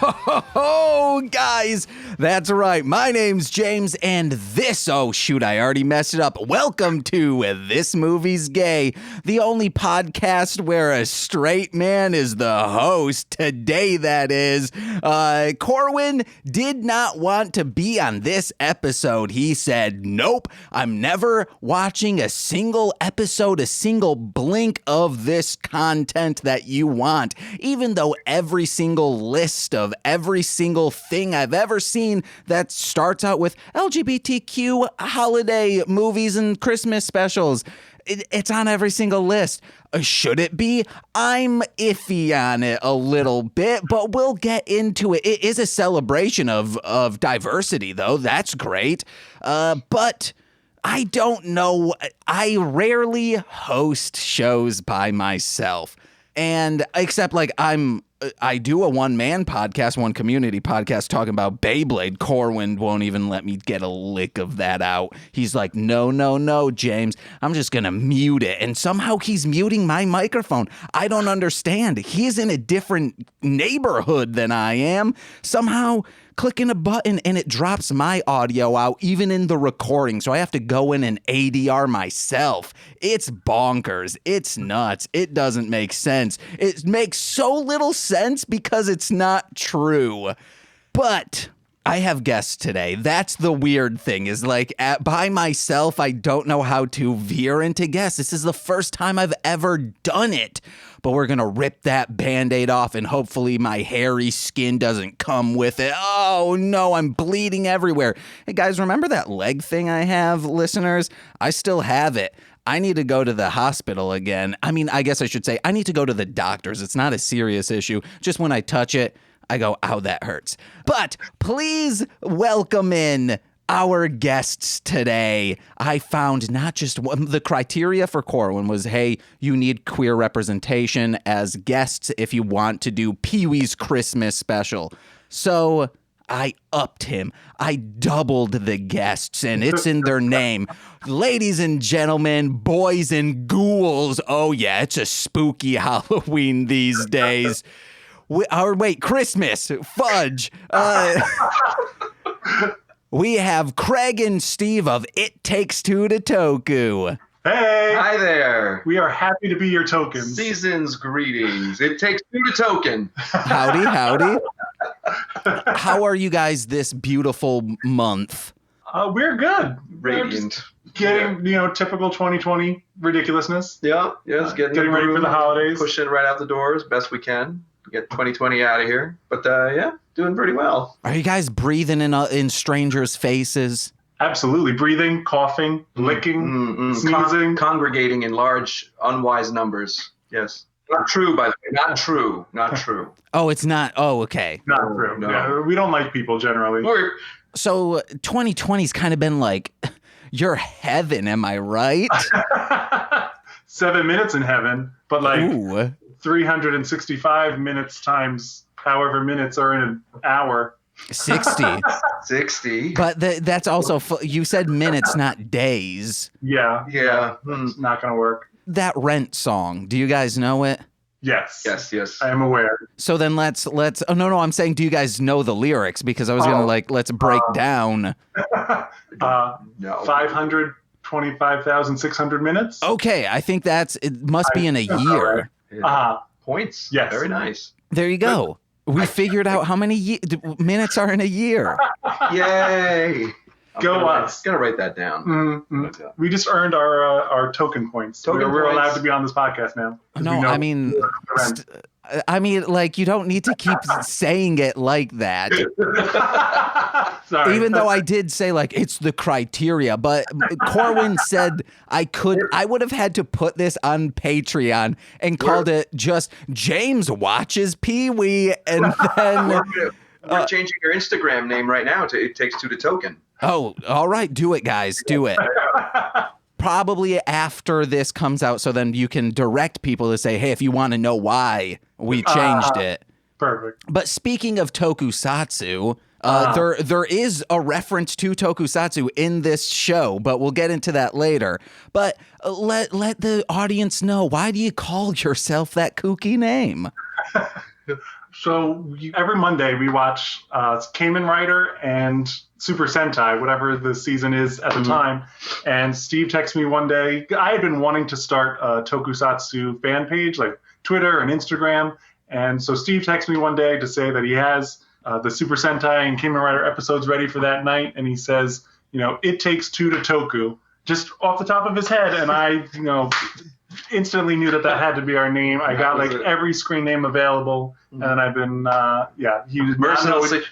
Oh, guys, that's right. My name's James, and oh shoot, I already messed it up. Welcome to This Movie's Gay, the only podcast where a straight man is the host. Today, that is. Corwyn did not want to be on this episode. He said, nope, I'm never watching a single episode, a single blink of this content that you want, even though every single list of every single thing I've ever seen that starts out with LGBTQ holiday movies and Christmas specials, it's on every single list. Should it be? I'm iffy on it a little bit, but we'll get into it. It is a celebration of diversity, though. That's great. But I don't know. I rarely host shows by myself. And except like I do a one-man podcast, one community podcast talking about Beyblade. Corwyn won't even let me get a lick of that out. He's like, no, James, I'm just going to mute it. And somehow he's muting my microphone. I don't understand. He's in a different neighborhood than I am. Somehow clicking a button and it drops my audio out even in the recording. So I have to go in and ADR myself. It's bonkers. It's nuts. It doesn't make sense. It makes so little sense because it's not true. But I have guests today. That's the weird thing is like by myself, I don't know how to veer into guests. This is the first time I've ever done it. But we're going to rip that Band-Aid off and hopefully my hairy skin doesn't come with it. Oh, no, I'm bleeding everywhere. Hey, guys, remember that leg thing I have, listeners? I still have it. I need to go to the hospital again. I mean, I guess I should say I need to go to the doctors. It's not a serious issue. Just when I touch it, I go, ow, that hurts. But please welcome in our guests today. I found not just one, the criteria for Corwyn was, hey, you need queer representation as guests if you want to do Pee-wee's Christmas special. So I upped him. I doubled the guests, and it's in their name. Ladies and gentlemen, boys and ghouls. Oh, yeah, it's a spooky Halloween these days. Christmas. Fudge. We have Craig and Steve of It Takes Two to Toku. Hey! Hi there. We are happy to be your tokens. Season's greetings. It takes two to token. Howdy. How are you guys this beautiful month? We're good. Radiant. Getting, typical 2020 ridiculousness. Yeah, it's getting ready for the holidays. Pushing right out the door as best we can. Get 2020 out of here. But yeah, doing pretty well. Are you guys breathing in strangers' faces? Absolutely. Breathing, coughing, licking, sneezing. Congregating in large, unwise numbers. Yes. Not true, by the way. Not true. Oh, it's not. Oh, okay. Not true. No. Yeah, we don't like people generally. So 2020's kind of been like your heaven, am I right? 7 minutes in heaven, but like Ooh. 365 minutes times however minutes are in an hour. 60. But that's also, you said minutes, not days. Yeah. It's not going to work. That Rent song, do you guys know it? Yes. Yes. I am aware. So then let's. Oh no, I'm saying, do you guys know the lyrics? Because I was gonna let's break down. No. 525,600 minutes. Okay, I think it must be in a year. Points. Yes. Very nice. There you go. We figured out how many minutes are in a year. Yay. Go us. Gonna write that down. Mm-hmm. We just earned our token points. We're allowed to be on this podcast now. No, I mean, like, you don't need to keep saying it like that. Sorry. Even though I did say, like, it's the criteria, but Corwyn said I would have had to put this on Patreon and called it just James Watches Pee-wee, and then we're changing your Instagram name right now to It Takes Two to Token. Oh, all right. Do it, guys. Do it. Probably after this comes out, so then you can direct people to say, hey, if you want to know why we changed it. Perfect. But speaking of tokusatsu, there is a reference to tokusatsu in this show, but we'll get into that later. But let the audience know, why do you call yourself that kooky name? So every Monday we watch Kamen Rider and Super Sentai, whatever the season is at the time. And Steve texted me one day. I had been wanting to start a tokusatsu fan page, like Twitter and Instagram. And so Steve texted me one day to say that he has the Super Sentai and Kamen Rider episodes ready for that night. And he says, it takes two to Toku, just off the top of his head. And I, instantly knew that had to be our name. I got every screen name available. And then I've been, he was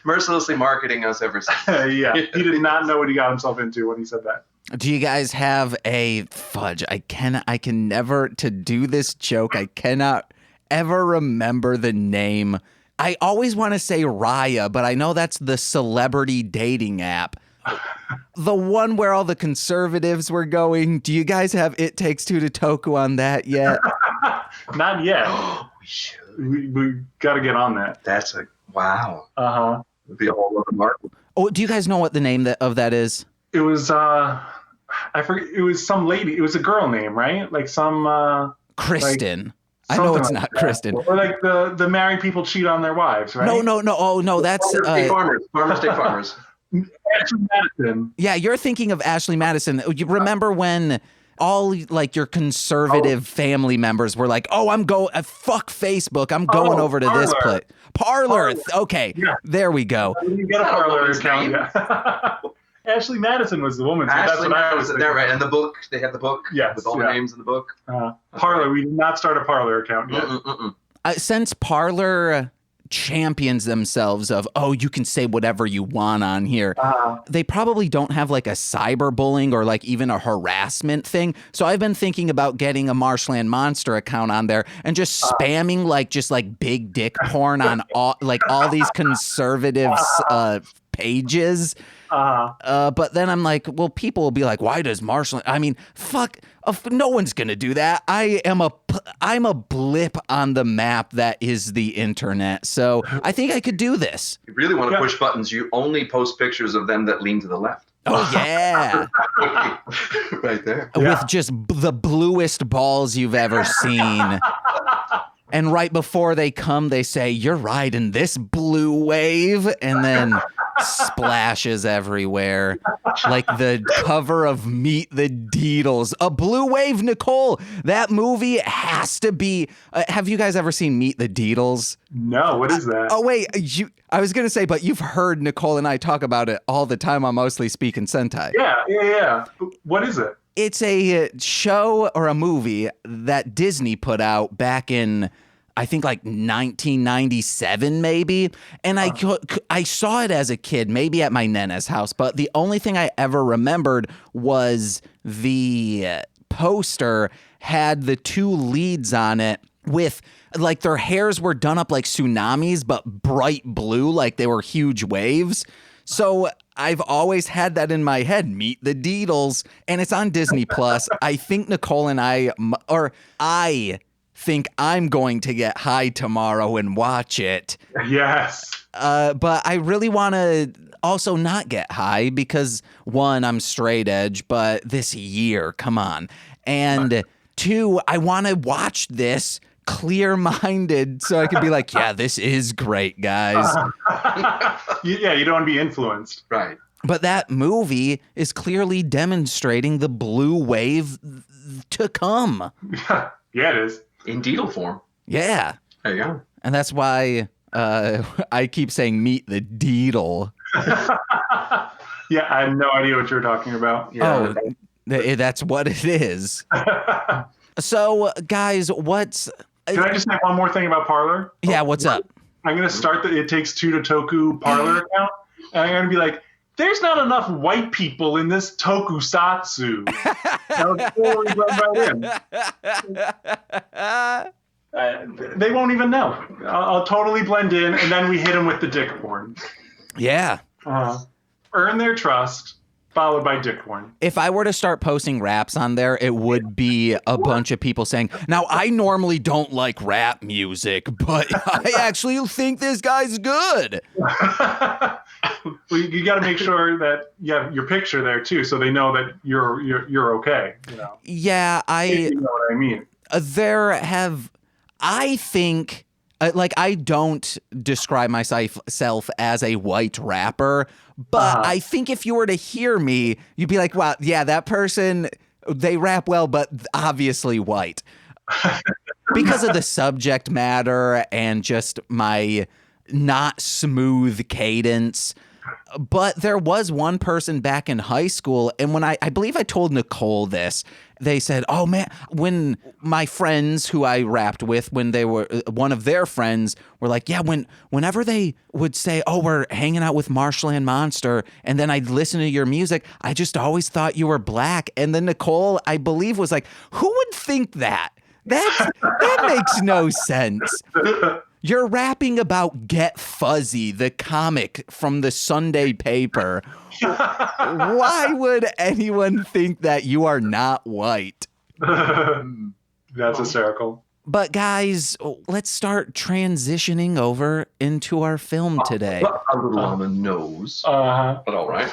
mercilessly marketing us ever since. Yeah, he did not know what he got himself into when he said that. Do you guys have a fudge? I can never, to do this joke, I cannot ever remember the name. I always want to say Raya, but I know that's the celebrity dating app. The one where all the conservatives were going. Do you guys have It Takes Two to Toku on that yet? Not yet. We should. We got to get on that. That's wow. Uh-huh. It'd be a whole other market. Oh, do you guys know what the name of that is? It was, I forget, it was some lady. It was a girl name, right? Like some... Kristen. I know it's not Kristen. Or like the married people cheat on their wives, right? No. Oh, no, that's... Farmers State Farmers. Ashley Madison. Yeah, you're thinking of Ashley Madison. You remember when all like your conservative family members were like, "Oh, fuck Facebook. I'm going over to Parlor. this place." Parlor. Okay, Yeah. There we go. You get a Parlor account. Yeah. Ashley Madison was the woman. So that's what I was thinking. They're right. And the book, they have the book with all the names in the book. Parlor. We did not start a Parlor account yet. Since Parlor champions themselves of, you can say whatever you want on here. They probably don't have like a cyberbullying or like even a harassment thing. So I've been thinking about getting a Marshland Monster account on there and just spamming just big dick porn on all these conservative pages. But then I'm like, well, people will be like, why does Marshland? I mean, fuck, no one's gonna do that. I'm a blip on the map that is the internet. So I think I could do this. If you really want to push buttons, you only post pictures of them that lean to the left. Oh, yeah. Right there. With just the bluest balls you've ever seen. And right before they come, they say, "You're riding this blue wave," and then splashes everywhere. Like the cover of Meet the Deedles. A blue wave, Nicole. That movie has to be... have you guys ever seen Meet the Deedles? No, what is that? Oh, wait. I was going to say, but you've heard Nicole and I talk about it all the time on Mostly Speaking Sentai. Yeah. What is it? It's a show or a movie that Disney put out back in, I think, like 1997 maybe. And I saw it as a kid, maybe at my Nana's house. But the only thing I ever remembered was the poster had the two leads on it with, like, their hairs were done up like tsunamis, but bright blue, like they were huge waves. So I've always had that in my head, Meet the Deedles, and it's on Disney Plus. I think Nicole and I think I'm going to get high tomorrow and watch it. Yes. But I really want to also not get high because, one, I'm straight edge, but this year, come on. And two, I want to watch this clear-minded so I could be like, yeah, this is great, guys. Yeah, you don't want to be influenced. Right. But that movie is clearly demonstrating the blue wave to come. Yeah, it is. In Deedle form. Yeah. There you go. And that's why I keep saying Meet the Deedle. Yeah, I have no idea what you're talking about. Yeah. Oh, that's what it is. So, guys, Can I just say one more thing about Parlor? Yeah, what's up? I'm going to start the It Takes Two to Toku Parlor account, and I'm going to be like, there's not enough white people in this tokusatsu. They won't even know. I'll totally blend in, and then we hit them with the dick porn. Yeah. Earn their trust, followed by dick porn. If I were to start posting raps on there, it would be a bunch of people saying, now, I normally don't like rap music, but I actually think this guy's good. Well, you got to make sure that you have your picture there, too, so they know that you're okay. You know? Yeah, You know what I mean. I think Like, I don't describe myself as a white rapper, but I think if you were to hear me, you'd be like, wow, yeah, that person, they rap well, but obviously white. Because of the subject matter and just my not smooth cadence. But there was one person back in high school, and when I believe I told Nicole this, they said, oh man, when my friends who I rapped with, when they were, one of their friends were like, yeah, whenever they would say, oh, we're hanging out with Marshland Monster, and then I'd listen to your music, I just always thought you were black. And then Nicole, I believe, was like, who would think that? That makes no sense. You're rapping about Get Fuzzy, the comic from the Sunday paper. Why would anyone think that you are not white? That's hysterical. But guys, let's start transitioning over into our film today. A little on the nose, but all right.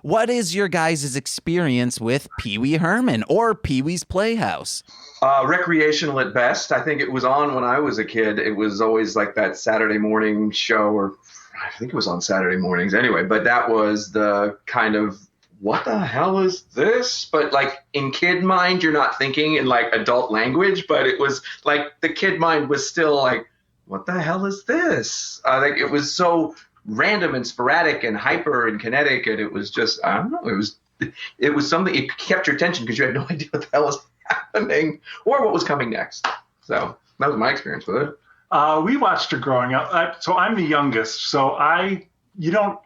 What is your guys' experience with Pee Wee Herman or Pee Wee's Playhouse? Recreational at best. I think it was on when I was a kid. It was always like that Saturday morning show, or I think it was on Saturday mornings anyway. But that was the kind of, what the hell is this? But like in kid mind, you're not thinking in like adult language, but it was like the kid mind was still like, what the hell is this? Like it was so random and sporadic and hyper and kinetic, and it was just, I don't know, it was something, it kept your attention because you had no idea what the hell was happening or what was coming next. So that was my experience with it. We watched it growing up. So I'm the youngest. So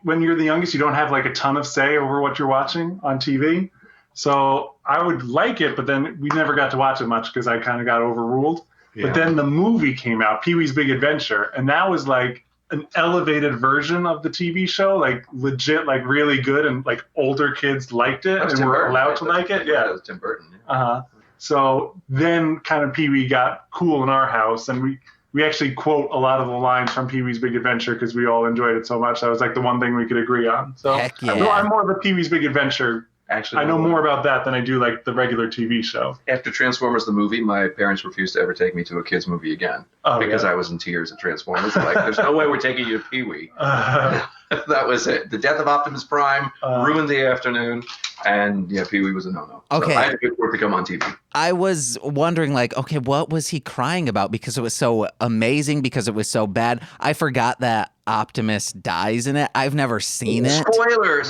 when you're the youngest, you don't have like a ton of say over what you're watching on TV. So I would like it, but then we never got to watch it much because I kind of got overruled. Yeah. But then the movie came out, Pee-wee's Big Adventure, and that was like an elevated version of the TV show, like legit, like really good, and like older kids liked it and were allowed to like it. Yeah, that was Tim Burton. Yeah. So then kind of Pee-wee got cool in our house, and we actually quote a lot of the lines from Pee-wee's Big Adventure because we all enjoyed it so much. That was like the one thing we could agree on. So heck yeah. I'm more of a Pee-wee's Big Adventure. Actually, I know more about that than I do like the regular TV show. After Transformers the movie, my parents refused to ever take me to a kids movie again because I was in tears at Transformers. Like, there's no way we're taking you to Pee-wee. That was it. The death of Optimus Prime ruined the afternoon, and yeah, Pee-wee was a no-no. Okay. So I had to wait for it to come on TV. I was wondering, like, okay, what was he crying about? Because it was so amazing, because it was so bad. I forgot that Optimus dies in it. I've never seen it. Spoiler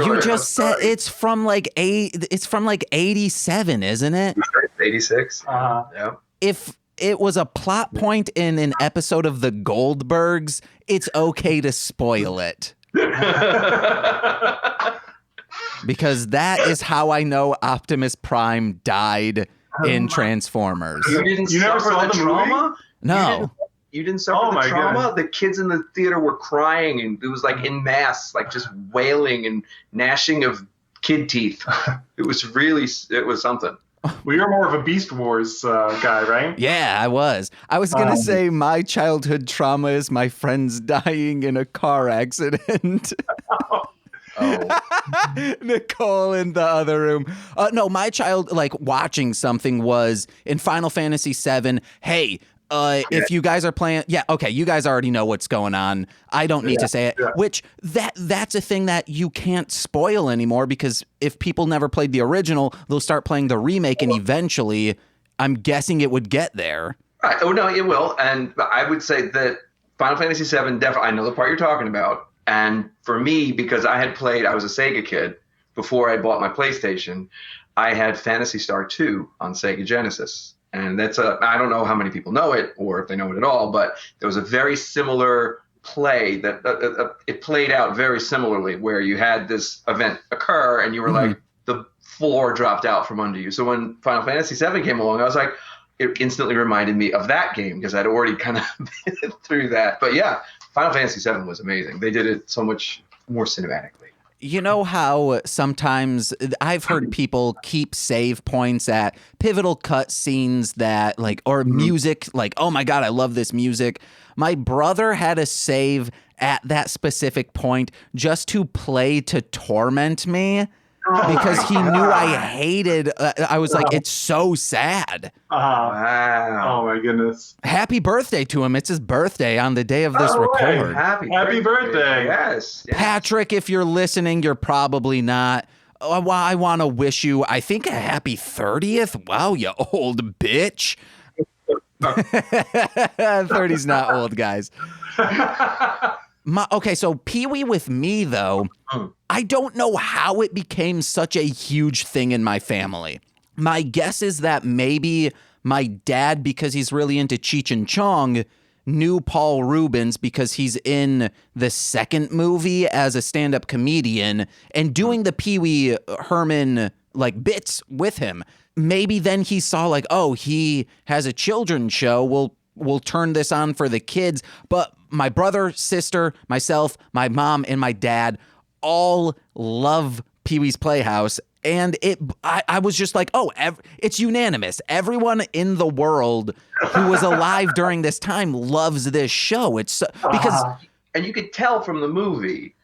You alert. just said it's from like 87, isn't it? 86. Yeah. If it was a plot point in an episode of The Goldbergs, it's okay to spoil it. Because that is how I know Optimus Prime died in Transformers. You never saw the trauma? No. You didn't suffer the trauma? God. The kids in the theater were crying, and it was like in mass, like just wailing and gnashing of kid teeth. It was something. Well, you're more of a Beast Wars guy, right? Yeah, I was. I was going to say my childhood trauma is my friends dying in a car accident. Nicole in the other room. No, my child, like, watching something was in Final Fantasy VII. Hey, if you guys are playing, you guys already know what's going on. I don't need to say it. Yeah. Which that's a thing that you can't spoil anymore, because if people never played the original, they'll start playing the remake, and eventually, I'm guessing it would get there. Right. Oh no, it will. And I would say that Final Fantasy VII, definitely, I know the part you're talking about. And for me, because I was a Sega kid before I bought my PlayStation, I had Phantasy Star 2 on Sega Genesis. And I don't know how many people know it or if they know it at all, but there was a very similar play that it played out very similarly, where you had this event occur and you were like, the floor dropped out from under you. So when Final Fantasy VII came along, I was like, it instantly reminded me of that game because I'd already kind of been through that. But yeah, Final Fantasy VII was amazing. They did it so much more cinematically. You know how sometimes I've heard people keep save points at pivotal cut scenes that or music, like, oh my God, I love this music. My brother had a save at that specific point just to play to torment me. because he knew I hated. I was like, it's so sad. Wow. Oh my goodness. Happy birthday to him. It's his birthday on the day of this record. Happy birthday. Yes. Patrick, if you're listening, you're probably not. Oh, I want to wish you, I think, a happy 30th. Wow, you old bitch. 30's not old, guys. Okay, so Pee-wee with me, though, I don't know how it became such a huge thing in my family. My guess is that maybe my dad, because he's really into Cheech and Chong, knew Paul Rubens because he's in the second movie as a stand-up comedian and doing the Pee-wee Herman like bits with him. Maybe then he saw like, oh, he has a children's show. We'll turn this on for the kids. But my brother, sister, myself, my mom, and my dad all love Pee-wee's Playhouse. And I was just like, oh, it's unanimous. Everyone in the world who was alive during this time loves this show. It's because, and you could tell from the movie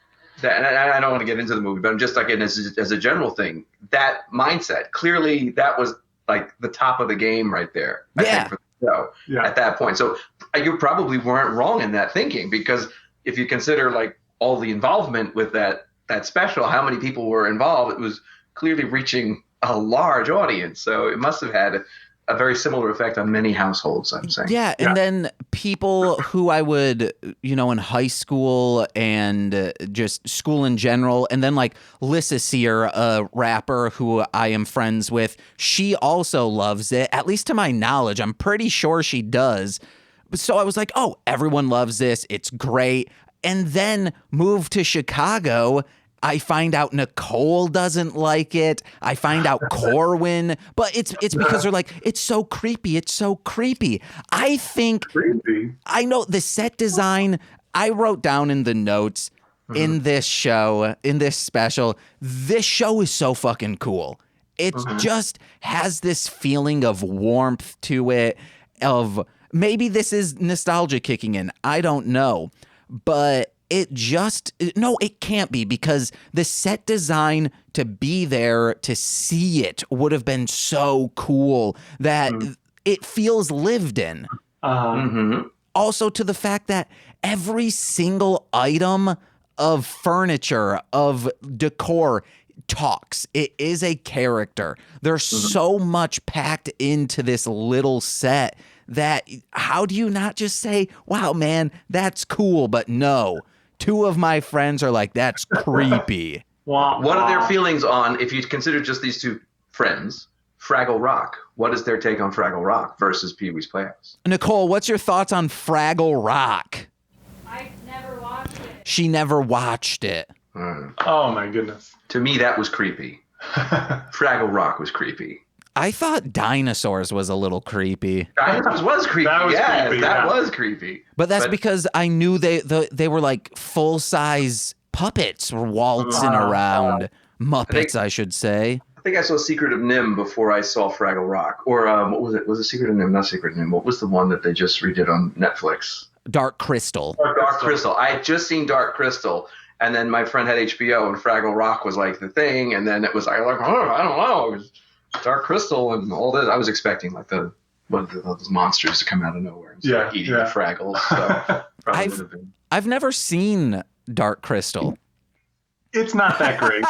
that, and I don't want to get into the movie, but I'm just like, as a general thing, that mindset, clearly that was like the top of the game right there. I think, for the show at that point. So you probably weren't wrong in that thinking, because if you consider like all the involvement with that special, how many people were involved, it was clearly reaching a large audience. So it must have had a very similar effect on many households, I'm saying. Yeah, and then people who I would, in high school and just school in general, and then like Lissa Sear, a rapper who I am friends with, she also loves it, at least to my knowledge. I'm pretty sure she does. So I was like, oh, everyone loves this. It's great. And then moved to Chicago. I find out Nicole doesn't like it. I find out Corwyn, but it's because they're like, it's so creepy. It's so creepy. I think I know the set design. I wrote down in the notes in this show, in this special, this show is so fucking cool. It just has this feeling of warmth to it, of maybe this is nostalgia kicking in. I don't know, but it can't be, because the set design to be there to see it would have been so cool that it feels lived in. Also to the fact that every single item of furniture, of decor talks. It is a character. There's so much packed into this little set that how do you not just say, wow, man, that's cool, but no. Two of my friends are like, that's creepy. What are their feelings on, if you consider just these two friends, Fraggle Rock? What is their take on Fraggle Rock versus Pee-wee's Playhouse? Nicole, what's your thoughts on Fraggle Rock? I never watched it. She never watched it. Oh my goodness. To me, that was creepy. Fraggle Rock was creepy. I thought Dinosaurs was a little creepy. Dinosaurs was creepy. That was creepy. But that's because I knew they were like full-size puppets waltzing around. Muppets, I should say. I think I saw Secret of Nim before I saw Fraggle Rock. Or what was it? Was it Secret of Nim? Not Secret of Nim. What was the one that they just redid on Netflix? Dark Crystal. Dark Crystal. I had just seen Dark Crystal. And then my friend had HBO, and Fraggle Rock was like the thing. And then it was like, oh, I don't know. It was Dark Crystal and all this. I was expecting like those monsters to come out of nowhere and start eating the Fraggles. So I've never seen Dark Crystal. It's not that great.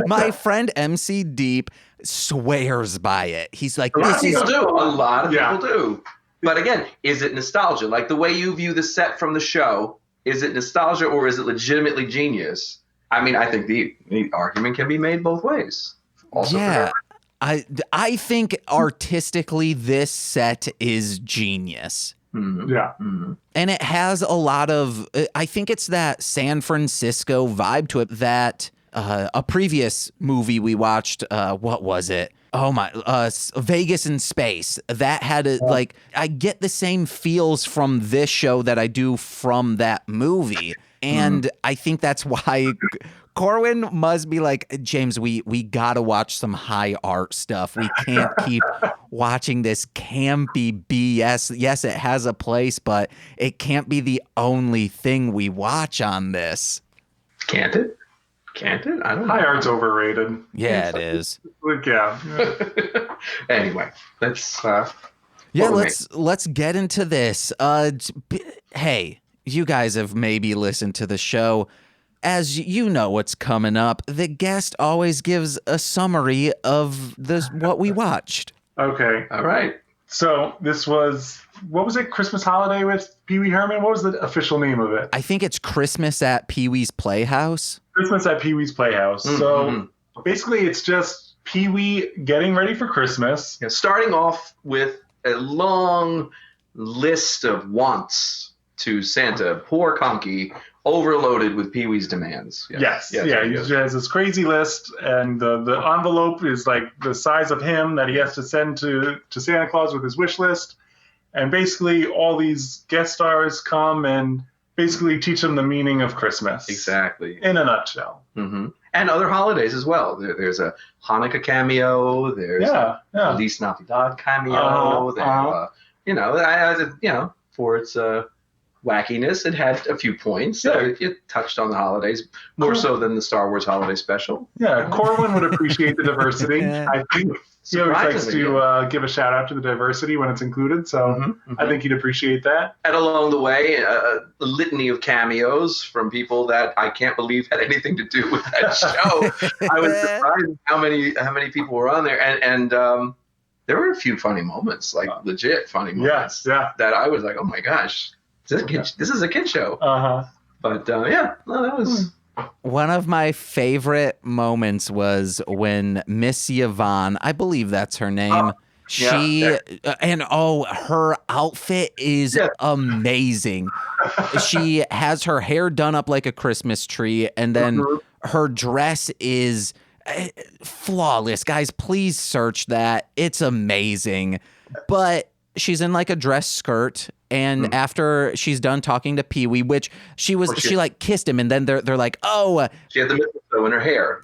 My friend MC Deep swears by it. He's like, a lot of people do. But again, is it nostalgia? Like the way you view the set from the show, is it nostalgia or is it legitimately genius? I mean, I think the argument can be made both ways. Also I think artistically this set is genius. Yeah. And it has a lot of, I think it's that San Francisco vibe to it that a previous movie we watched, what was it? Oh my, Vegas in Space. That had like, I get the same feels from this show that I do from that movie. And I think that's why Corwyn must be like, James, we gotta watch some high art stuff. We can't keep watching this campy BS. Yes, it has a place, but it can't be the only thing we watch on this. Can't it? Can't it? I don't know. High art's overrated. Yeah, it is. Like, yeah. Anyway, let's. Yeah, let's get into this. Hey, you guys have maybe listened to the show. As you know what's coming up, the guest always gives a summary of what we watched. Okay. All right. So this was, what was it? Christmas Holiday with Pee Wee Herman? What was the official name of it? I think it's Christmas at Pee Wee's Playhouse. Christmas at Pee Wee's Playhouse. Mm-hmm. So basically it's just Pee Wee getting ready for Christmas. Yeah, starting off with a long list of wants to Santa. Poor Conky, overloaded with Pee Wee's demands. Yes. He has this crazy list, and the envelope is like the size of him that he has to send to Santa Claus with his wish list. And basically all these guest stars come and basically teach him the meaning of Christmas. Exactly. In a nutshell. Mm-hmm. And other holidays as well. There's a Hanukkah cameo. There's a Feliz Navidad cameo. For its wackiness, it had a few points. Yeah. It touched on the holidays more so than the Star Wars holiday special. Yeah, Corwyn would appreciate the diversity. Yeah. I think he always likes to give a shout out to the diversity when it's included, so I think he'd appreciate that. And along the way, a litany of cameos from people that I can't believe had anything to do with that show. I was surprised how many people were on there, and there were a few funny moments, like legit funny moments. That I was like, oh my gosh. This is a kid show. But that was one of my favorite moments was when Miss Yvonne, I believe that's her name. Her outfit is amazing. She has her hair done up like a Christmas tree, and then her dress is flawless. Guys, please search that. It's amazing. But she's in like a dress skirt, and after she's done talking to Pee Wee, which she like kissed him, and then they're like, oh, she had the mistletoe in her hair.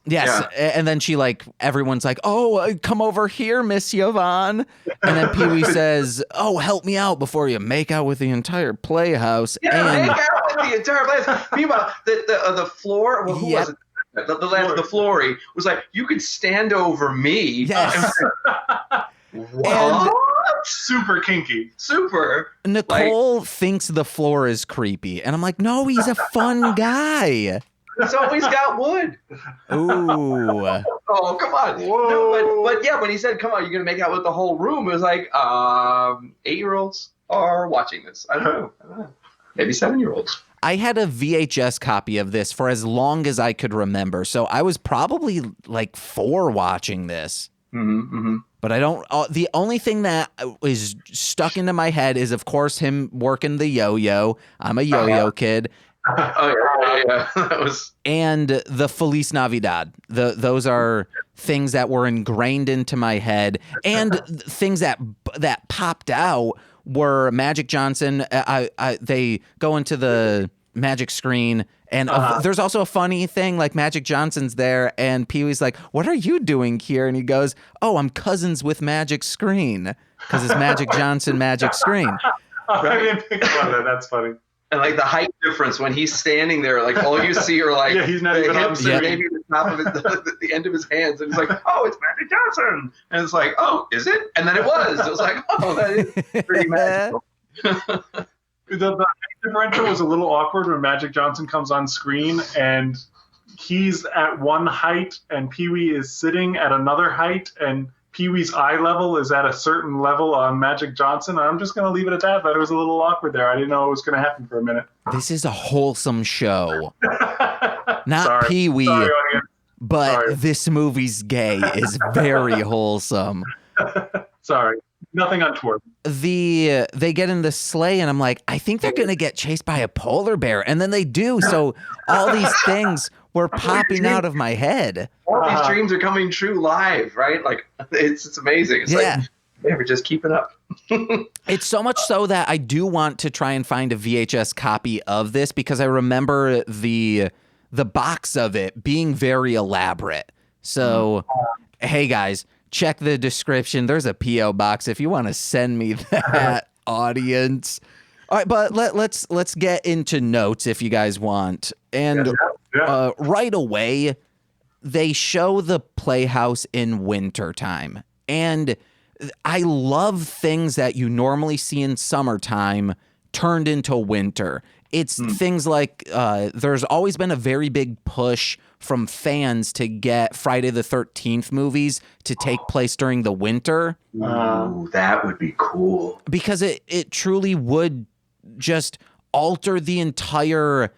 Yes, and then she like everyone's like, oh, come over here, Miss Yvonne, and then Pee Wee says, oh, help me out before you make out with the entire Playhouse. Make out with the entire Playhouse. Meanwhile, the floor. Well, who was it? The Flory was like, you could stand over me. Yes. And super kinky. Super. Nicole thinks the floor is creepy. And I'm like, no, he's a fun guy. He's always got wood. Ooh. Oh, come on. Whoa. No, but yeah, when he said, come on, you're going to make out with the whole room, it was like, 8-year-olds are watching this. I don't know. Maybe 7-year-olds. I had a VHS copy of this for as long as I could remember. So I was probably like 4 watching this. But I don't. The only thing that is stuck into my head is, of course, him working the yo-yo. I'm a yo-yo kid. That was. And the Feliz Navidad. Those are things that were ingrained into my head, and things that popped out were Magic Johnson. They go into the magic screen. And there's also a funny thing, like Magic Johnson's there, and Pee Wee's like, what are you doing here? And he goes, oh, I'm cousins with Magic Screen, because it's Magic Johnson, Magic Screen. I didn't pick up on that. That's funny. And like the height difference when he's standing there, like all you see are like he's not the even hips up. and maybe the top of the end of his hands. And it's like, oh, it's Magic Johnson. And it's like, oh, is it? And then it was. It was like, oh, that is pretty magical. The height differential was a little awkward when Magic Johnson comes on screen and he's at one height and Pee Wee is sitting at another height, and Pee Wee's eye level is at a certain level on Magic Johnson. And I'm just going to leave it at that, but it was a little awkward there. I didn't know it was going to happen for a minute. This is a wholesome show. Not Pee Wee, but this movie's gay is very wholesome. Sorry. Nothing untoward. They get in the sleigh, and I'm like, I think they're going to get chased by a polar bear. And then they do. So all these things were popping out of my head. All these dreams are coming true live, right? Like, it's amazing. It's like, we're just keeping up. It's so much so that I do want to try and find a VHS copy of this, because I remember the box of it being very elaborate. So, hey, guys. Check the description. There's a P.O. box if you want to send me that, audience. All right, but let's get into notes if you guys want. And right away, they show the Playhouse in wintertime. And I love things that you normally see in summertime turned into winter. It's things like there's always been a very big push from fans to get Friday the 13th movies to take place during the winter. Ooh, that would be cool. Because it truly would just alter the entire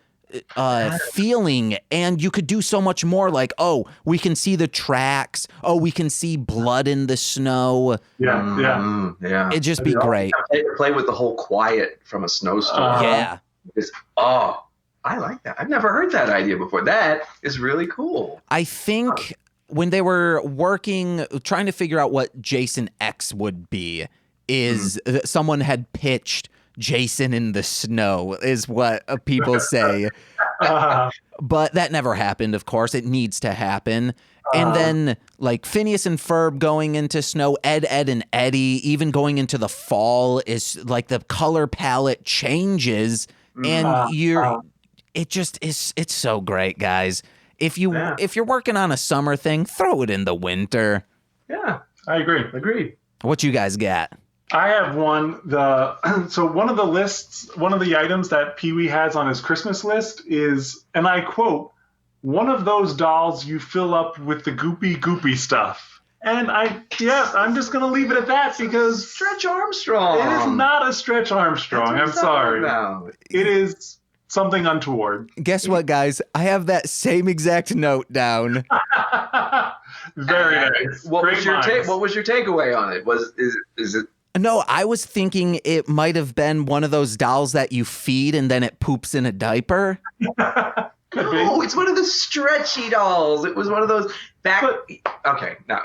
feeling, and you could do so much more. Like, oh, we can see the tracks. Oh, we can see blood in the snow. Yeah. It'd just be great. Play with the whole quiet from a snowstorm. Yeah. I like that. I've never heard that idea before. That is really cool. I think when they were trying to figure out what Jason X would be, is someone had pitched Jason in the snow, is what people say. But that never happened, of course. It needs to happen. And then, like, Phineas and Ferb going into snow, Ed, and Eddie, even going into the fall, is like the color palette changes. And it's so great, guys. If you're working on a summer thing, throw it in the winter. Yeah, I agree. Agreed. What you guys got? I have one. So one of the items that Pee-wee has on his Christmas list is, and I quote, "One of those dolls you fill up with the goopy stuff." And I'm just gonna leave it at that because Stretch Armstrong. It is not a Stretch Armstrong. I'm sorry. It is something untoward. Guess what, guys? I have that same exact note down. Very nice. What was your takeaway on it? Is it? No, I was thinking it might have been one of those dolls that you feed and then it poops in a diaper. No, it's one of the stretchy dolls. It was one of those okay, no.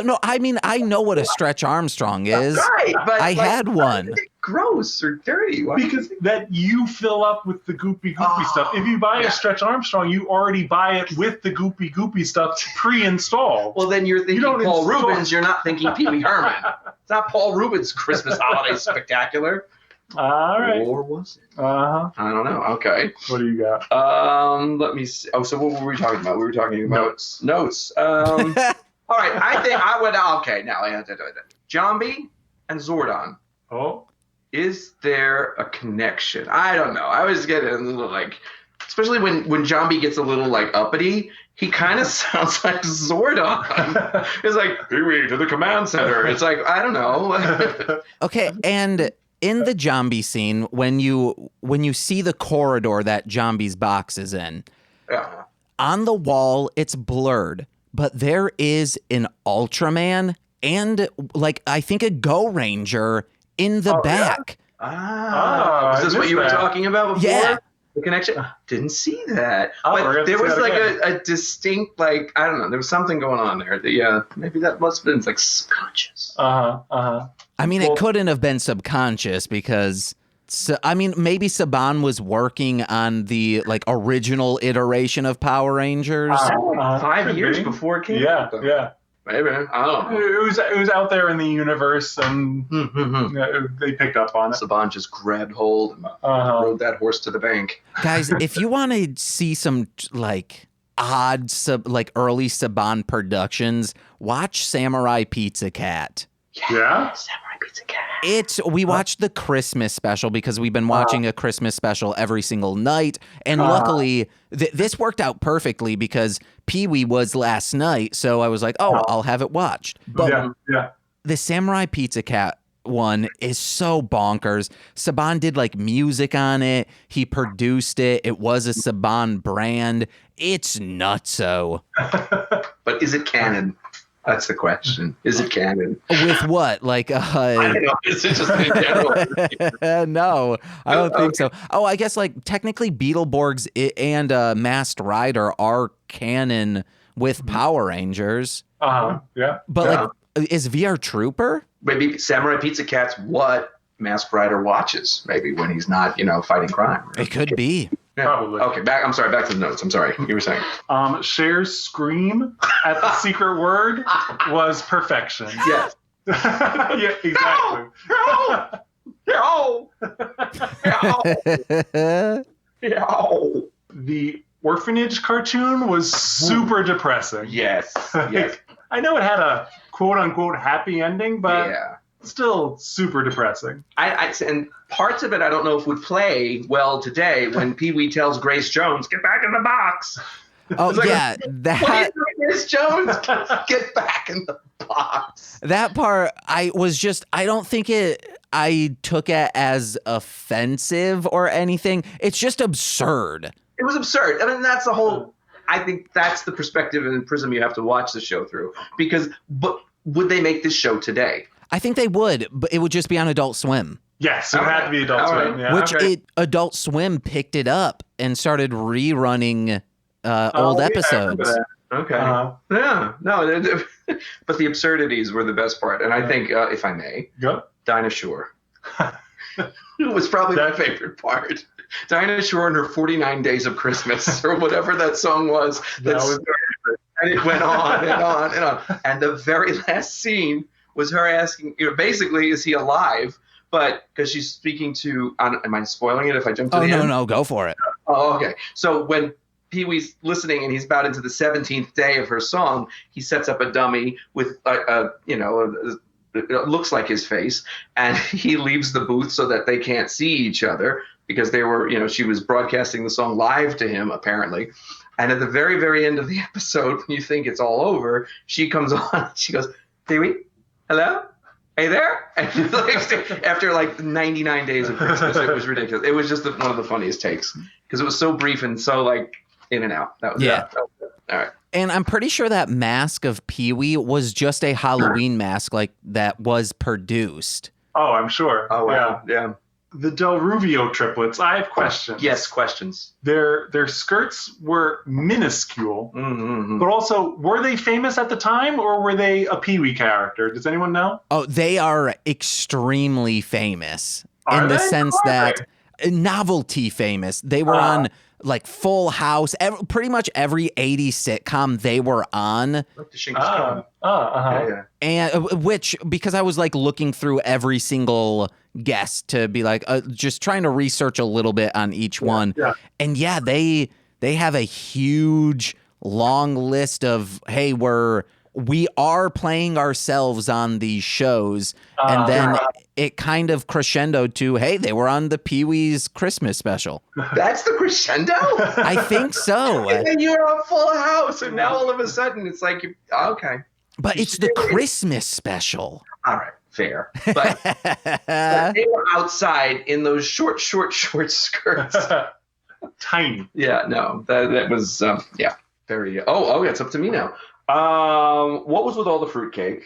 No, I mean, I know what a Stretch Armstrong is. Right, but I had one. Gross or dirty. Because that you fill up with the goopy stuff. If you buy a Stretch Armstrong, you already buy it with the goopy stuff pre-installed. Well, then you're thinking Paul Rubens. You're not thinking Pee Wee Herman. It's not Paul Rubens' Christmas Holiday Spectacular. All right. Or was it? I don't know. Okay. What do you got? Let me see. Oh, so what were we talking about? We were talking about notes. All right. I think I would. Okay. Now I have to do it. Zombie and Zordon. Oh. Is there a connection? I don't know. I was getting a little especially when Zombie gets a little uppity, he kind of sounds like Zordon. It's like, Pee-wee to the command center. It's like, I don't know. Okay, and in the Zombie scene, when you see the corridor that Zombie's box is in, on the wall, it's blurred, but there is an Ultraman and I think a Go Ranger in the back. Yeah? Is this what you were talking about before? Yeah. The connection? Didn't see that. But there was a distinct, I don't know, there was something going on there. Maybe that must have been subconscious. I mean, it couldn't have been subconscious because, maybe Saban was working on the original iteration of Power Rangers. 5 years before it came out. Yeah. Maybe. I don't know. It was out there in the universe, and they picked up on it. Saban just grabbed hold and rode that horse to the bank. Guys, if you want to see some odd early Saban productions, watch Samurai Pizza Cat. Yeah? Samurai Pizza Cat. We watched the Christmas special because we've been watching a Christmas special every single night. And luckily, this worked out perfectly because Pee-wee was last night. So I was like, I'll have it watched. But the Samurai Pizza Cat one is so bonkers. Saban did music on it. He produced it. It was a Saban brand. It's nutso. But is it canon? That's the question. Is it canon? With what? I don't know. Is it just in general? No, I don't think so. Oh, I guess technically Beetleborgs and Masked Rider are canon with Power Rangers. Yeah. But is VR Trooper? Maybe Samurai Pizza Cat's what Masked Rider watches. Maybe when he's not, fighting crime. It could be. Yeah. Probably. Okay, back to the notes. I'm sorry. You were saying. Cher's scream at the secret word was perfection. Yes. Yeah, exactly. No! Meow. Meow. Meow. The orphanage cartoon was super depressing. Yes. Like, Yes. I know it had a quote-unquote happy ending, but Yeah. still super depressing. And parts of it I don't know if would play well today when Pee Wee tells Grace Jones, "Get back in the box." Oh, It's like, yeah. What are you doing, Grace Jones? Get back in the box. That part, I don't think I took it as offensive or anything. It's just absurd. It was absurd. I mean, that's the whole. I think that's the perspective and prism you have to watch the show through. But would they make this show today? I think they would, but it would just be on Adult Swim. Yes, it had to be Adult Swim. right. Yeah. Which Adult Swim picked it up and started rerunning old Yeah, I episodes. remember that. Okay. Uh-huh. Yeah. No. But the absurdities were the best part, and I think, if I may, Go. Dinah Shore was probably my favorite part. Dinah Shore and her 49 Days of Christmas, or whatever that song was. That was- Started, and it went on and on and on. And the very last scene was her asking, basically, is he alive? But because she's speaking to, am I spoiling it if I jump to the end? No, go for it. Oh, okay. So when Pee Wee's listening and he's about into the 17th day of her song, he sets up a dummy with it looks like his face, and he leaves the booth so that they can't see each other because they were, she was broadcasting the song live to him apparently. And at the very, very end of the episode, when you think it's all over, she comes on. She goes, "Pee Wee, hello? Hey there?" And after like 99 days of Christmas, it was ridiculous. It was just one of the funniest takes because it was so brief and so like in and out. That was Yeah. That was it. All right. And I'm pretty sure that mask of Pee-wee was just a Halloween mask like that was produced. Oh, I'm sure. Oh wow. Yeah. The Del Ruvio triplets. I have questions. Yes. Questions. Their skirts were minuscule, Mm-hmm. but also were they famous at the time or were they a Pee-wee character? Does anyone know? Oh, they are extremely famous Are in the they? sense Are that novelty famous. They were on like Full House, pretty much every 80s sitcom they were on. Like the Shinkies Kong. Yeah. And which, because I was like looking through every single guest to be like, just trying to research a little bit on each one. Yeah. And yeah, they have a huge long list of, hey, we are playing ourselves on these shows. And then it kind of crescendoed to, hey, they were on the Pee-wee's Christmas special. That's the crescendo? I think so. And then you're a Full House, and now all of a sudden it's like, okay. But it's the Christmas special. All right, fair. But they were outside in those short skirts. Tiny. Yeah, no, that was, very, it's up to me now. What was with all the fruitcake?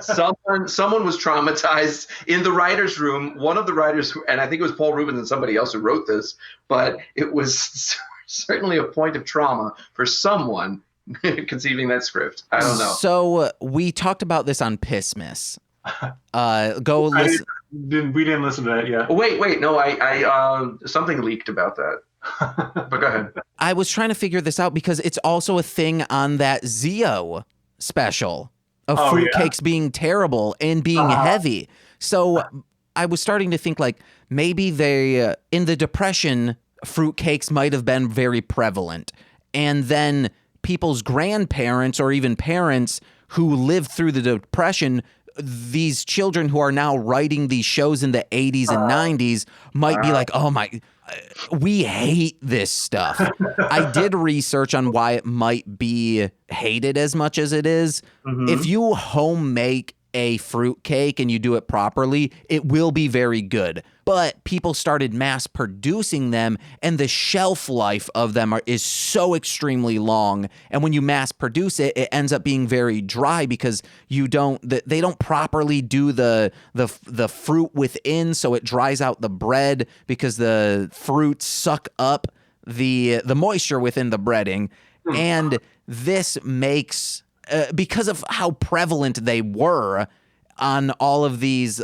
Someone was traumatized in the writer's room. One of the writers, and I think it was Paul Rubens and somebody else who wrote this, but it was certainly a point of trauma for someone conceiving that script. I don't know. So we talked about this on Pissmas. Go listen. We didn't listen to that yet. Wait, no, I something leaked about that. But go ahead. I was trying to figure this out because it's also a thing on that Zio special of fruitcakes being terrible and being heavy. So I was starting to think like maybe they, in the Depression, fruitcakes might have been very prevalent. And then people's grandparents or even parents who lived through the Depression, these children who are now writing these shows in the 80s and 90s might be like, oh my, we hate this stuff. I did research on why it might be hated as much as it is. If you home make a fruitcake and you do it properly, it will be very good. But people started mass producing them, and the shelf life of them is so extremely long. And when you mass produce it, it ends up being very dry because they don't properly do the fruit within, so it dries out the bread because the fruits suck up the moisture within the breading. And this makes because of how prevalent they were on all of these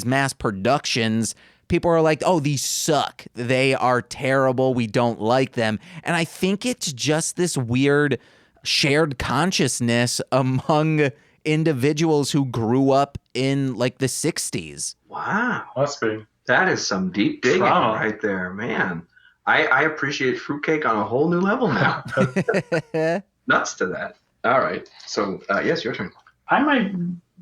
mass productions, people are like, oh, these suck. They are terrible. We don't like them. And I think it's just this weird shared consciousness among individuals who grew up in like the 60s. Wow. Must be. That is some deep digging Trauma. right there, man. I appreciate fruitcake on a whole new level now. Nuts to that. All right. So, yes, your turn. I might,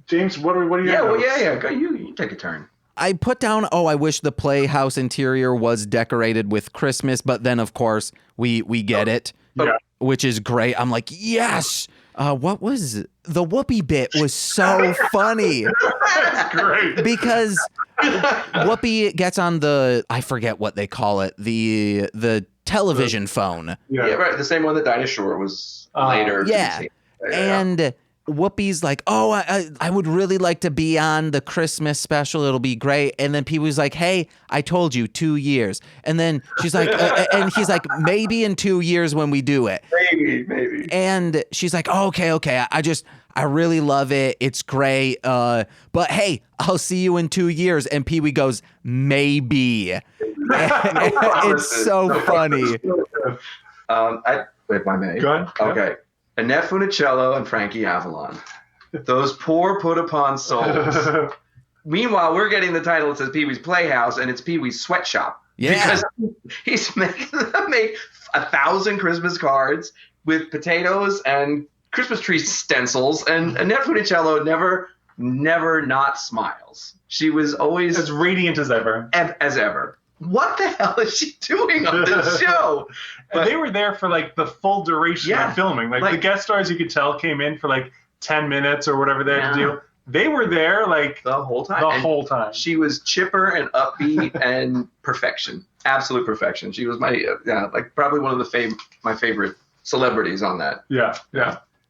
James. What are you? Yeah, well, yeah. Go, you take a turn. I put down, I wish the Playhouse interior was decorated with Christmas, but then, of course, we get it, Yeah. which is great. I'm like, yes! What was the Whoopi bit was so funny That's great. because Whoopi gets on the, I forget what they call it, the television phone. Yeah, right. The same one that Dinah Shore was later. Yeah. And Whoopi's like, I would really like to be on the Christmas special. It'll be great. And then Pee-wee's like, hey, I told you 2 years. And then she's like, and he's like, maybe in 2 years when we do it. Maybe. And she's like, okay. I really love it. It's great. But hey, I'll see you in 2 years. And Pee-wee goes, maybe. It's so funny. If I may. Go ahead. Okay. Annette Funicello and Frankie Avalon. Those poor put upon souls. Meanwhile, we're getting the title that says Pee-wee's Playhouse, and it's Pee-wee's Sweatshop. Yeah. Because he's making them make 1,000 Christmas cards with potatoes and Christmas tree stencils, and Annette Funicello never not smiles. She was always As radiant as ever. as ever. What the hell is she doing on this show? And they were there for like the full duration Yeah. of filming. Like the guest stars, you could tell, came in for like 10 minutes or whatever they had to do. They were there like The whole time. the And whole time. She was chipper and upbeat and perfection. Absolute perfection. She was my like probably one of my favorite celebrities on that. Yeah.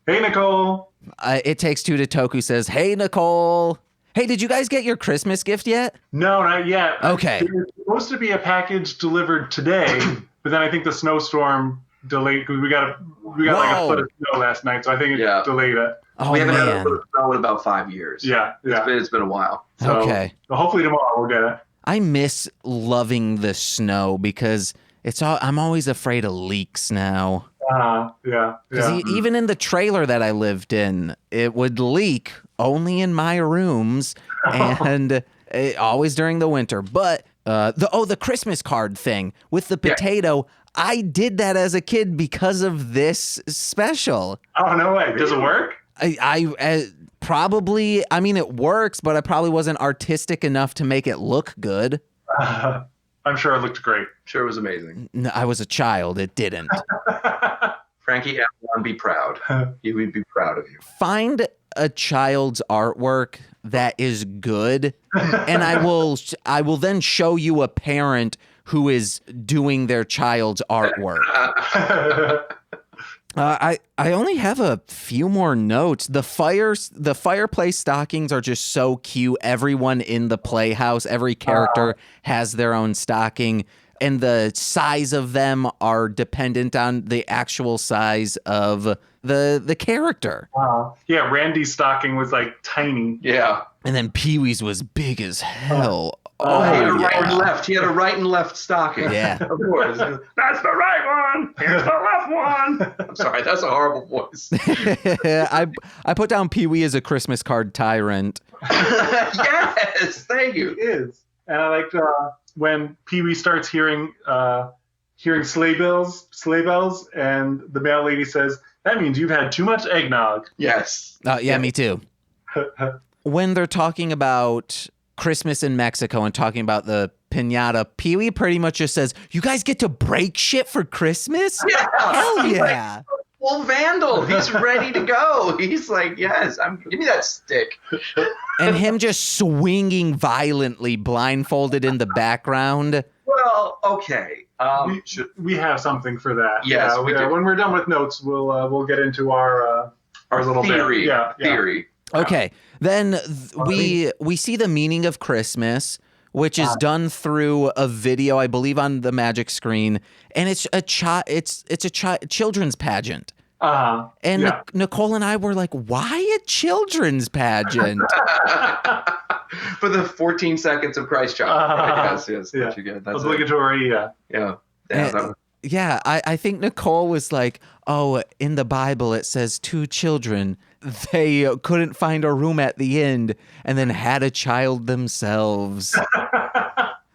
Hey, Nicole. It Takes Two to Toku says, hey, Nicole. Hey, did you guys get your Christmas gift yet? No, not yet. Okay. There's supposed to be a package delivered today, but then I think the snowstorm delayed because we got like a foot of snow last night, so I think it delayed it. Oh, We haven't had a man. foot of snow in about 5 years. Yeah. It's been a while. So, Okay. so hopefully tomorrow we'll get it. I miss loving the snow because I'm always afraid of leaks now. Yeah. 'Cause even in the trailer that I lived in, it would leak only in my rooms and always during the winter. But the Christmas card thing with the potato, I did that as a kid because of this special. Oh, no way. Does it work? I probably, I mean, it works, but I probably wasn't artistic enough to make it look good. I'm sure it looked great. Sure, it was amazing. No, I was a child. It didn't. Frankie Avalon, be proud. He would be proud of you. Find a child's artwork that is good, and I will then show you a parent who is doing their child's artwork. I only have a few more notes. The fireplace stockings are just so cute. Everyone in the Playhouse, every character has their own stocking, and the size of them are dependent on the actual size of the character. Yeah, Randy's stocking was like tiny. Yeah. And then Pee-wee's was big as hell. He had a right yeah. and left. He had a right and left stocking. Yeah. Of course. That's the right one. Here's the left one. I'm sorry. That's a horrible voice. I put down Pee-wee as a Christmas card tyrant. Yes. Thank you. It is. And I liked when Pee-wee starts hearing sleigh bells, and the mail lady says, "That means you've had too much eggnog." Yes. Yeah, me too. When they're talking about Christmas in Mexico and talking about the piñata, Pee-wee pretty much just says, "You guys get to break shit for Christmas? Yeah. Hell He's yeah." like, full vandal. He's ready to go. He's like, yes, give me that stick. And him just swinging violently, blindfolded in the background. Well, okay. We have something for that. Yes, yeah, we do. When we're done with notes, we'll get into our little theory. bit. Yeah. Theory. Okay, then we see the meaning of Christmas, which is done through a video, I believe, on the magic screen, and it's a children's pageant. And Nicole and I were like, "Why a children's pageant?" For the 14 seconds of Christ child. Yes. Yeah. What you get. That's Obligatory. it. Yeah. Yeah, I think Nicole was like, "Oh, in the Bible it says 2 children they couldn't find a room at the end and then had a child themselves.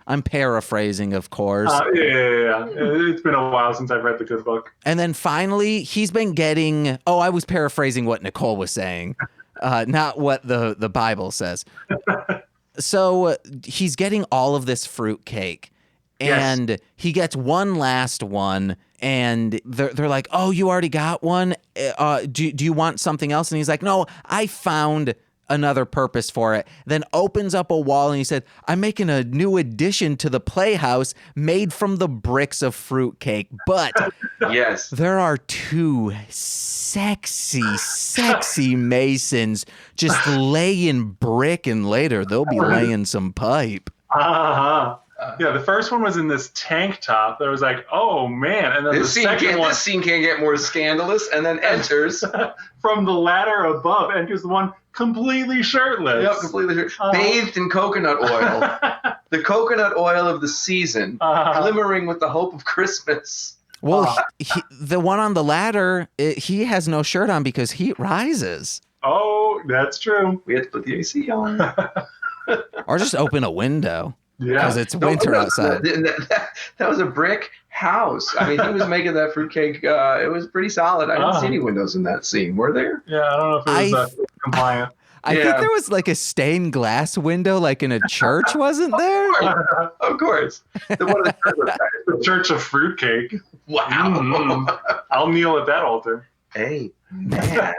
I'm paraphrasing, of course. Yeah. It's been a while since I've read the good book. And then finally, he's been getting... Oh, I was paraphrasing what Nicole was saying, not what the Bible says. So he's getting all of this fruit cake, and he gets one last one, and they're like, oh, you already got one? Do you want something else? And he's like, no, I found another purpose for it. Then opens up a wall, and he said, I'm making a new addition to the Playhouse made from the bricks of fruit cake. But Yes. there are two sexy masons just laying brick, and later they'll be laying some pipe. Uh-huh. Yeah, the first one was in this tank top. That was like, oh man, and then This scene can't get more scandalous, and then enters from the ladder above enters the one completely shirtless. Yep, completely bathed in coconut oil. The coconut oil of the season, glimmering with the hope of Christmas. Well, the one on the ladder, he has no shirt on because heat rises. Oh, that's true. We had to put the AC on. Or just open a window. Yeah, because it's winter outside. That was a brick house. I mean, he was making that fruitcake. It was pretty solid. I didn't see any windows in that scene. Were there? Yeah, I don't know if it was compliant. I think there was like a stained glass window, like in a church, wasn't there? Of course. The Church of Fruitcake. Wow. Mm-hmm. I'll kneel at that altar. Hey, man.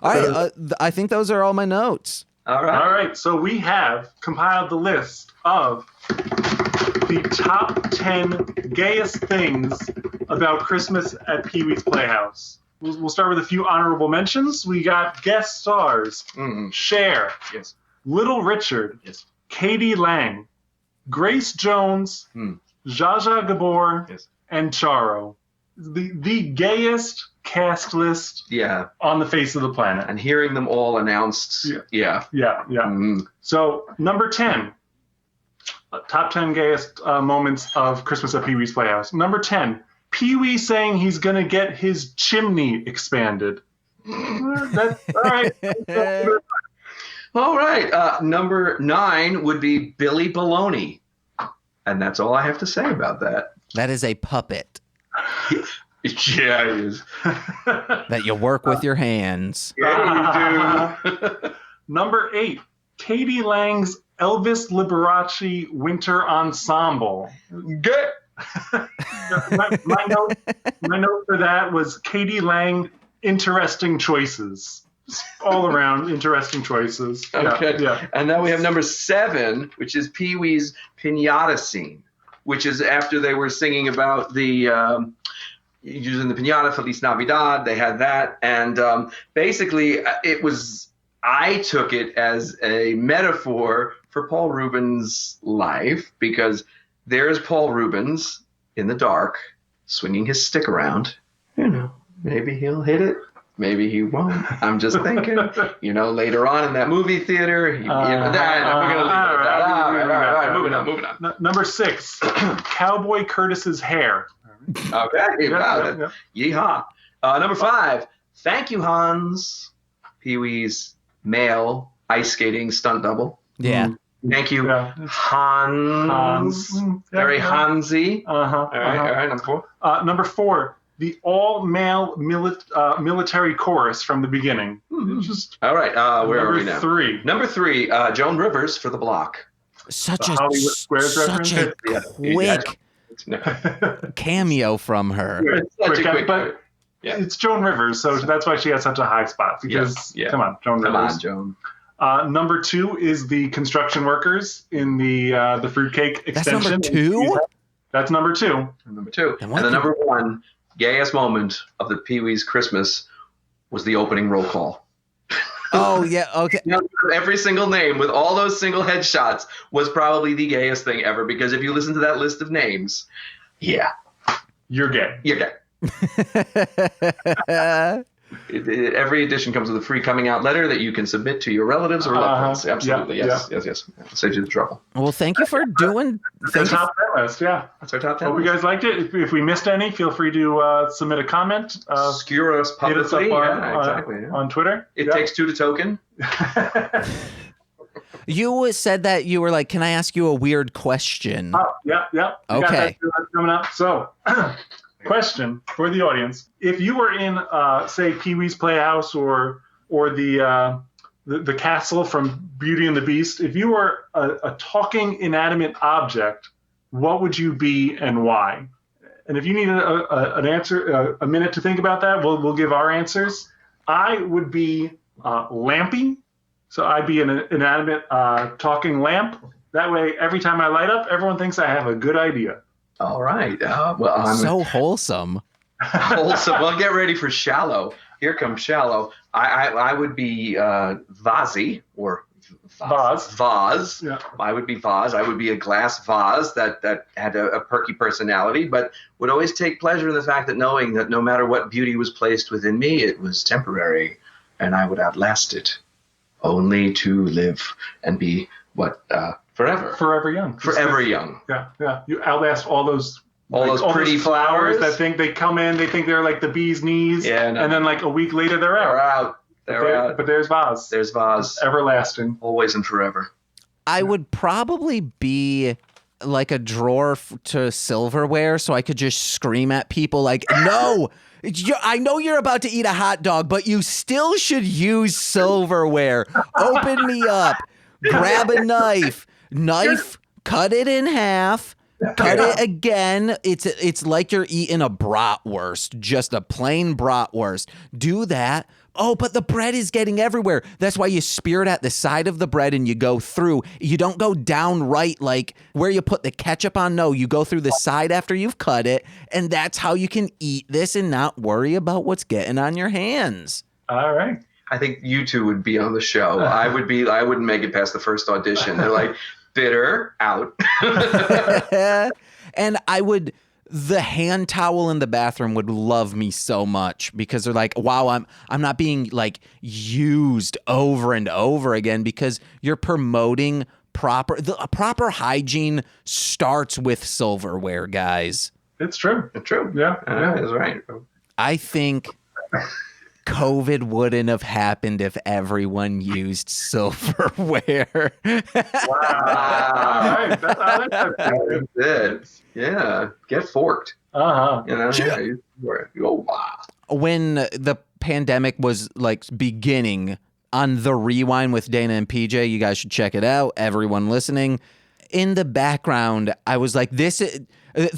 All right, I think those are all my notes. All right. So we have compiled the list of the top 10 gayest things about Christmas at Pee-wee's Playhouse. We'll start with a few honorable mentions. We got guest stars. Cher. Yes. Little Richard. Yes. Katie Lang. Grace Jones. Zsa Zsa Gabor. Yes. And Charo. The gayest cast list on the face of the planet. And hearing them all announced. Yeah. So, number 10. Top 10 gayest moments of Christmas at Pee-wee's Playhouse. Number 10. Pee-wee saying he's going to get his chimney expanded. That's all right. All right. Number 9 would be Billy Baloney. And that's all I have to say about that. That is a puppet. Yeah, it is. That you work with your hands. Yeah, you do. Number 8, Katie Lang's Elvis Liberace Winter Ensemble. Get. my note for that was Katie Lang, interesting choices. All around interesting choices. Okay. Yeah. And now we have number 7, which is Pee-wee's Pinata scene, which is after they were singing about the using the Pinata, Feliz Navidad. They had that. And basically, I took it as a metaphor for Paul Rubens' life, because there's Paul Rubens in the dark, swinging his stick around. You know, maybe he'll hit it. Maybe he won't. I'm just thinking, later on in that movie theater. We're going to leave it at that. All right, moving on. Number 6, Cowboy Curtis's hair. Okay, wow. Yeehaw. Number 5, thank you, Hans. Pee-wee's male ice skating stunt double. Yeah. Thank you, Hans. Very Hansy. All right, number 4. Number 4, the all-male military chorus from the beginning. All right, where are we now? Number 3. Number 3, Joan Rivers for The Block. Such a quick cameo from her. But it's Joan Rivers, so that's why she has such a high spot. Because come on, Joan Rivers. Joan. Number 2 is the construction workers in the fruitcake extension. That's number 2? That's number 2. Number 2. And the number 1 gayest moment of the Pee-wee's Christmas was the opening roll call. Oh, yeah, okay. Every single name with all those single headshots was probably the gayest thing ever, because if you listen to that list of names, you're gay. You're gay. Every edition comes with a free coming out letter that you can submit to your relatives or loved ones. Absolutely, yes. Save you the trouble. Well, thank you for doing. That's our top 10 list, yeah. That's our top 10 Hope you guys liked it. If we missed any, feel free to submit a comment. Skewer us Hit us up publicly. Exactly. on Twitter. It takes two to token. You said that you were like, can I ask you a weird question? Oh, yeah. We got Okay. that coming up. So, question for the audience: if you were in, say, Pee-wee's Playhouse or the castle from Beauty and the Beast, if you were a talking inanimate object, what would you be and why? And if you need an answer, a minute to think about that, we'll give our answers. I would be Lampy. So I'd be an inanimate talking lamp. That way, every time I light up, everyone thinks I have a good idea. All right. Well, I'm So wholesome. wholesome. Well, get ready for Shallow. Here comes Shallow. I would be Vazi or Vaz. Yeah. I would be Vaz. I would be a glass vase that had a perky personality, but would always take pleasure in the fact that knowing that no matter what beauty was placed within me, it was temporary, and I would outlast it, only to live and be forever. Forever young. Forever young. Yeah. You outlast all those Pretty flowers that think they come in, they think they're like the bee's knees, and then like a week later they're out. They're out. But there's Vaz. There's Vaz. Everlasting. Always and forever. I would probably be like a drawer to silverware, so I could just scream at people like, no, I know you're about to eat a hot dog, but you still should use silverware. Open me up. Grab a knife, cut it in half. Cut it again. It's like you're eating a bratwurst, just a plain bratwurst. Do that. Oh, but the bread is getting everywhere. That's why you spear it at the side of the bread and you go through. You don't go down right like where you put the ketchup on. No, you go through the side after you've cut it, and that's how you can eat this and not worry about what's getting on your hands. All right. I think you two would be on the show. I wouldn't make it past the first audition. They're like, bitter, out. And the hand towel in the bathroom would love me so much because they're like, wow, I'm not being like used over and over again, because you're promoting proper hygiene starts with silverware, guys. It's true. It's true. Yeah. That's right. I think COVID wouldn't have happened if everyone used silverware. Wow. That's it. Yeah. Get forked. Uh-huh. You know? Yeah. Oh, wow. When the pandemic was like beginning, on The Rewind with Dana and PJ, you guys should check it out. Everyone listening. In the background, I was like, they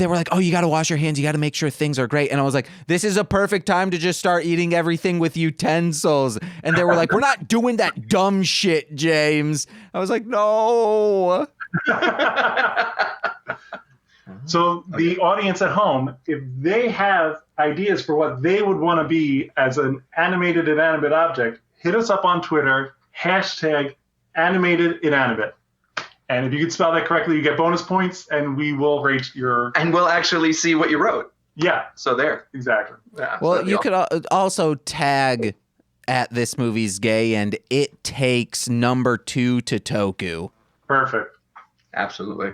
were like, oh, you got to wash your hands. You got to make sure things are great. And I was like, this is a perfect time to just start eating everything with utensils. And they were like, we're not doing that dumb shit, James. I was like, no. So the audience at home, if they have ideas for what they would want to be as an animated inanimate object, hit us up on Twitter, #animatedinanimate. And if you can spell that correctly, you get bonus points, and we will rate your... And we'll actually see what you wrote. Yeah. So there. Exactly. Yeah, Well, you could also tag at This Movie's Gay, and it takes number 2 to Toku. Perfect. Absolutely.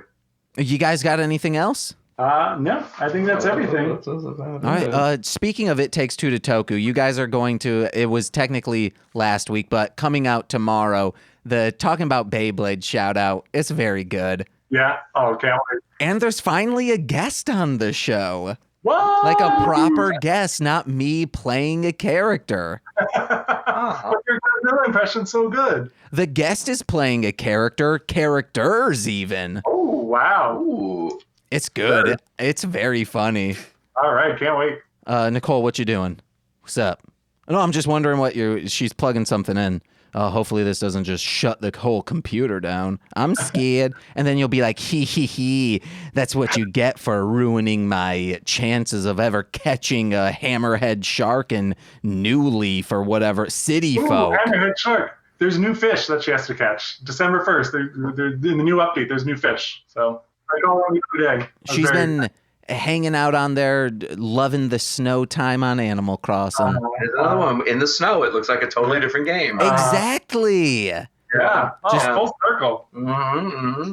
You guys got anything else? No, I think that's everything. All right. Speaking of It Takes Two to Toku, you guys are going to, it was technically last week, but coming out tomorrow, the Talking About Beyblade shout out. It's very good. Yeah. Oh, can't wait. And there's finally a guest on the show. What? Like a proper guest, not me playing a character. But your Godzilla impression's so good. The guest is playing a characters even. Oh, wow. Ooh. It's good. It's very funny. All right, can't wait. Nicole, what you doing? What's up? No, I'm just wondering what she's plugging something in. Hopefully this doesn't just shut the whole computer down. I'm scared. And then you'll be like, hee. That's what you get for ruining my chances of ever catching a hammerhead shark in New Leaf or whatever. City folk. Hammerhead shark. There's new fish that she has to catch. December 1st, they're in the new update, there's new fish. So I go on every day. She's been hanging out on there, loving the snow time on Animal Crossing. There's another one. In the snow, it looks like a totally different game. Exactly. Yeah. Just full circle. Mm-hmm.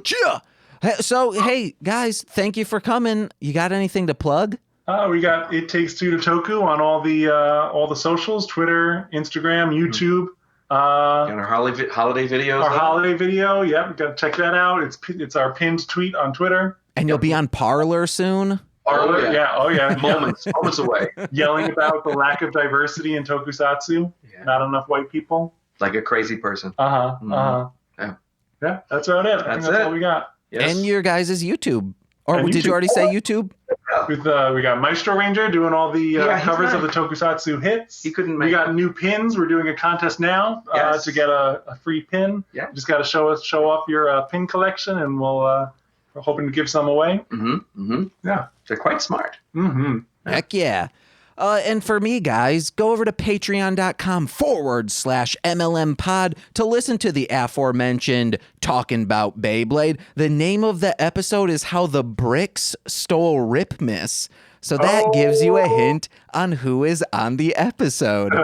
So, hey, guys, thank you for coming. You got anything to plug? We got It Takes Two to Toku on all the socials, Twitter, Instagram, YouTube. Got our holiday videos. Our holiday video, yep, we got to check that out. It's our pinned tweet on Twitter. And you'll be on Parlor soon? Parlor, yeah. Moments away. Yelling about the lack of diversity in tokusatsu. Yeah. Not enough white people. Like a crazy person. Yeah, that's about it. I think that's all we got. Yes. And your guys' YouTube. Or And did you YouTube. already say YouTube? We got Maestro Ranger doing all the he's covers of nice. the tokusatsu hits. He couldn't We make got new pins. We're doing a contest now Yes. to get a free pin. Yeah. You just got to show off your pin collection, and we're hoping to give some away. Yeah. They're quite smart. Heck yeah. And for me, guys, go over to patreon.com/MLM pod to listen to the aforementioned Talking About Beyblade. The name of the episode is How the Bricks Stole Ripmas. So that gives you a hint on who is on the episode.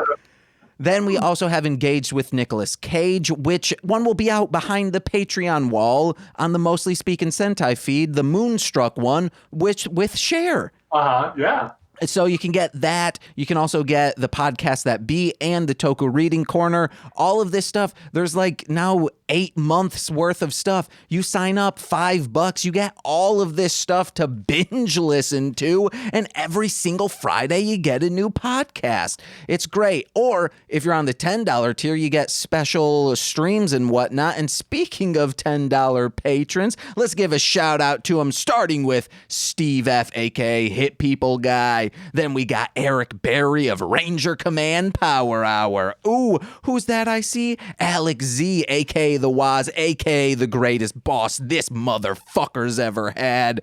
Then we also have Engaged with Nicolas Cage, which one will be out behind the Patreon wall on the Mostly Speaking Sentai feed, the Moonstruck one, which with Cher. Yeah. So you can get that. You can also get the Podcast That Be and the Toku Reading Corner. All of this stuff. There's like now 8 months worth of stuff. You sign up $5. You get all of this stuff to binge listen to. And every single Friday you get a new podcast. It's great. Or if you're on the $10 tier, you get special streams and whatnot. And speaking of $10 patrons, let's give a shout out to them, starting with Steve F, aka Hit People Guy. Then we got Eric Berry of Ranger Command Power Hour. Ooh, who's that I see? Alex Z, aka The Waz, aka the greatest boss this motherfucker's ever had.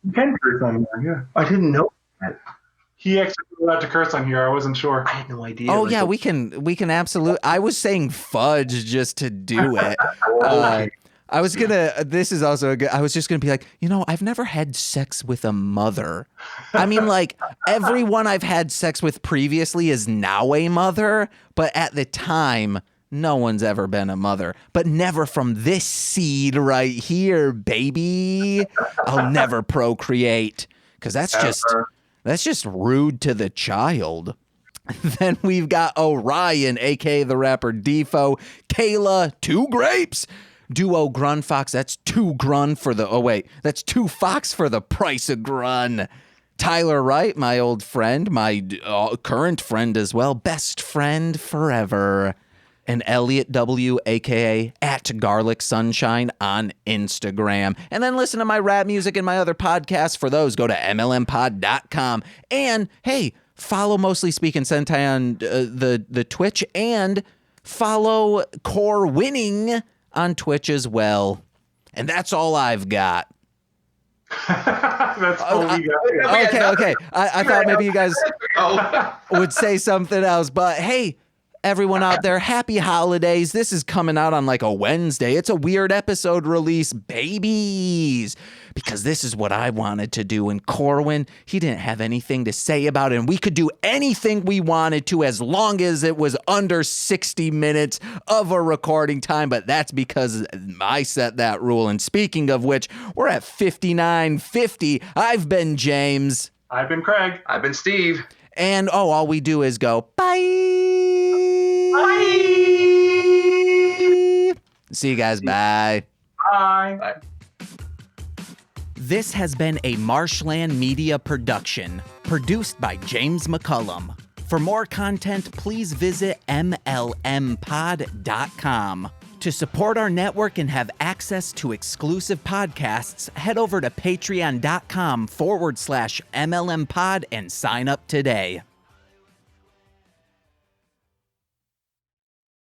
You can curse on here, yeah. I didn't know that. He actually allowed to curse on here. I wasn't sure. I had no idea. Oh yeah, we can absolutely. I was saying fudge just to do it. I was gonna. This is also a good. I was just gonna be like, I've never had sex with a mother. I mean, like everyone I've had sex with previously is now a mother, but at the time, no one's ever been a mother. But never from this seed right here, baby. I'll never procreate because that's just rude to the child. Then we've got Orion, aka the rapper Defo, Kayla, 2 grapes. Duo Grun Fox, that's 2 grun for the, that's 2 fox for the price of grun. Tyler Wright, my old friend, my current friend as well, best friend forever. And Elliot W, aka @Garlic Sunshine on Instagram. And then listen to my rap music and my other podcasts. For those, go to mlmpod.com. And hey, follow Mostly Speaking Sentai on the Twitch, and follow Corwyn on Twitch as well. And that's all I've got. That's all we got. Okay. I thought maybe you guys would say something else, but hey, everyone out there, happy holidays. This is coming out on like a Wednesday. It's a weird episode release, babies, because this is what I wanted to do. And Corwyn, he didn't have anything to say about it. And we could do anything we wanted to as long as it was under 60 minutes of a recording time. But that's because I set that rule. And speaking of which, we're at 59:50. I've been James. I've been Craig. I've been Steve. And all we do is go, bye. Bye. See you guys. Bye. Bye. Bye. This has been a Marshland Media production, produced by James McCullum. For more content, please visit mlmpod.com. To support our network and have access to exclusive podcasts, head over to patreon.com/MLMpod and sign up today.